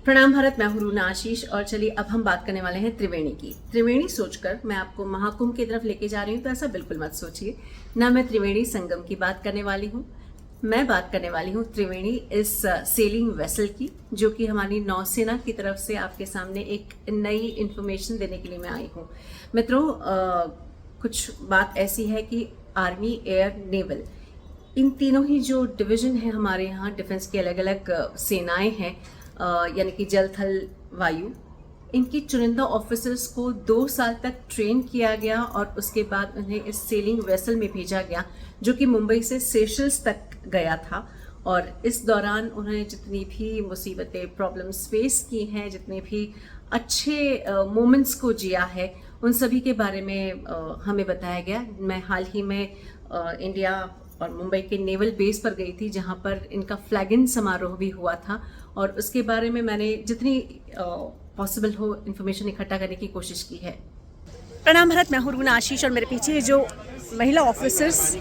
प्रणाम भारत, मैं हूं रूना आशीष और चलिए अब हम बात करने वाले हैं त्रिवेणी की। त्रिवेणी सोचकर मैं आपको महाकुंभ की तरफ लेके जा रही हूं, तो ऐसा बिल्कुल मत सोचिए। ना मैं त्रिवेणी संगम की बात करने वाली हूं, मैं बात करने वाली हूं त्रिवेणी इस सेलिंग वेसल की, जो कि हमारी नौसेना की तरफ से आपके सामने एक नई इंफॉर्मेशन देने के लिए मैं आई हूँ। मित्रों, कुछ बात ऐसी है कि आर्मी, एयर, नेवल, इन तीनों ही जो डिवीजन है हमारे यहाँ डिफेंस की अलग अलग सेनाएं हैं, यानी कि जल, थल, वायु, इनकी चुनिंदा ऑफिसर्स को 2 साल तक ट्रेन किया गया और उसके बाद उन्हें इस सेलिंग वेसल में भेजा गया, जो कि मुंबई से सेशल्स तक गया था। और इस दौरान उन्होंने जितनी भी मुसीबतें, प्रॉब्लम्स फेस की हैं, जितने भी अच्छे मोमेंट्स को जिया है, उन सभी के बारे में हमें बताया गया। मैं हाल ही में इंडिया और मुंबई के नेवल बेस पर गई थी, जहां पर इनका फ्लैग इन समारोह भी हुआ था, और उसके बारे में मैंने जितनी पॉसिबल हो इंफॉर्मेशन इकट्ठा करने की कोशिश की है। प्रणाम भारत, मैं हूं रूना आशीष और मेरे पीछे जो महिला ऑफिसर्स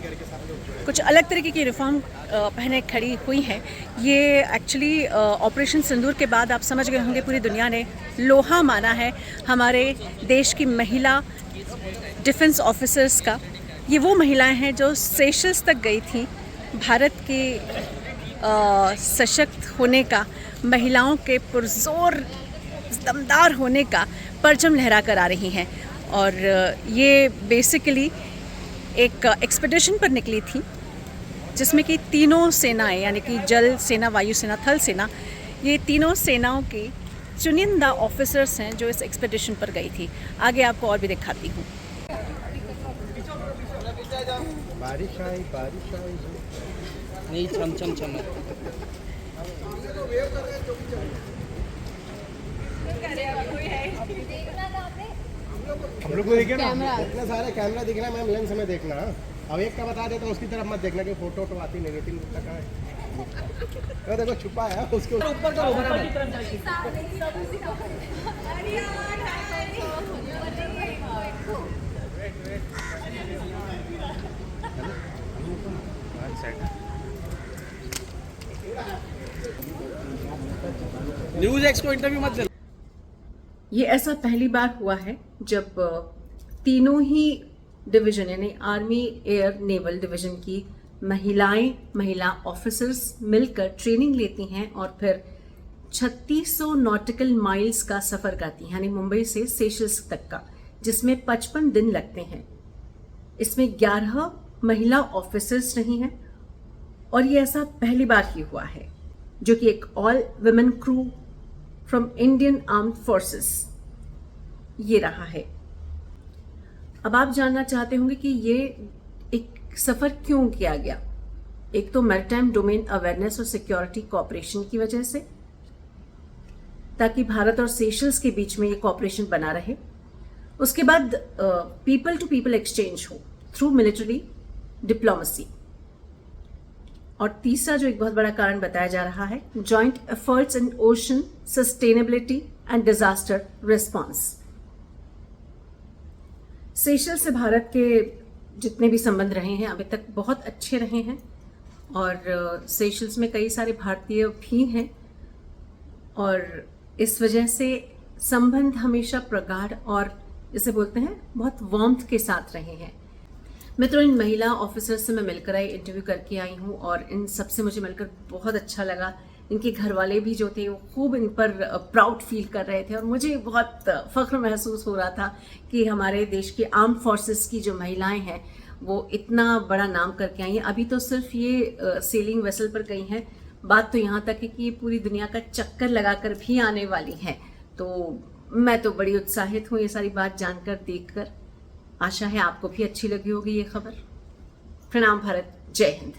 कुछ अलग तरीके की यूनिफॉर्म पहने खड़ी हुई हैं, ये एक्चुअली ऑपरेशन सिंदूर के बाद आप समझ गए होंगे पूरी दुनिया ने लोहा माना है हमारे देश की महिला डिफेंस ऑफिसर्स का। ये वो महिलाएं हैं जो सेशल्स तक गई थी, भारत के सशक्त होने का, महिलाओं के पुरजोर दमदार होने का परचम लहरा कर आ रही हैं। और ये बेसिकली एक एक्सपेडिशन पर निकली थी, जिसमें कि तीनों सेनाएं, यानी कि जल सेना, वायु सेना, थल सेना, ये तीनों सेनाओं की चुनिंदा ऑफिसर्स हैं जो इस एक्सपेडिशन पर गई थी। आगे आपको और भी दिखाती हूँ। बारिश आई नहीं, छम छम छम। हम लोग को देखिए ना, इतना सारे कैमरा दिख रहा है मैम, लेंस में देखना। अब एक का बता देता हूँ, उसकी तरफ मत देखना कि फोटो तो आती नेगेटिव तक है। तो देखो छुपा है उसके ऊपर का न्यूज़ एक्स को इंटरव्यू मत देना। ये ऐसा पहली बार हुआ है जब तीनों ही डिवीजन, यानी आर्मी, एयर, नेवल डिवीजन की महिला ऑफिसर्स मिलकर ट्रेनिंग लेती हैं और फिर 3600 नॉटिकल माइल्स का सफर करती हैं, यानी मुंबई से सेशल्स तक का, जिसमें 55 दिन लगते हैं। इसमें 11 महिला ऑफिसर्स नहीं हैं, और ये ऐसा पहली बार ही हुआ है, जो कि एक all women crew from Indian armed forces ये रहा है। अब आप जानना चाहते होंगे कि ये एक सफर क्यों किया गया। एक तो मैरिटाइम डोमेन अवेयरनेस और सिक्योरिटी कोऑपरेशन की वजह से, ताकि भारत और सेशल्स के बीच में ये कोऑपरेशन बना रहे। उसके बाद पीपल टू पीपल एक्सचेंज हो थ्रू मिलिट्री डिप्लोमेसी। और तीसरा जो एक बहुत बड़ा कारण बताया जा रहा है, joint efforts in ocean sustainability and disaster response. Seychelles से भारत के जितने भी संबंध रहे हैं अभी तक बहुत अच्छे रहे हैं, और सेशल्स में कई सारे भारतीय भी हैं, और इस वजह से संबंध हमेशा प्रगाढ़ और जिसे बोलते हैं बहुत वार्मथ के साथ रहे हैं। मित्रों, इन महिला ऑफिसर्स से मैं मिलकर आई, इंटरव्यू करके आई हूँ, और इन सबसे मुझे मिलकर बहुत अच्छा लगा। इनके घर वाले भी जो थे वो खूब इन पर प्राउड फील कर रहे थे, और मुझे बहुत फख्र महसूस हो रहा था कि हमारे देश की आर्म फोर्सेस की जो महिलाएं हैं वो इतना बड़ा नाम करके आई हैं। अभी तो सिर्फ ये सेलिंग वेसल पर गई हैं, बात तो यहाँ तक है कि ये पूरी दुनिया का चक्कर लगाकर भी आने वाली हैं। तो मैं तो बड़ी उत्साहित हूँ ये सारी बात जानकर, देखकर। आशा है आपको भी अच्छी लगी होगी ये खबर। प्रणाम भारत, जय हिंद।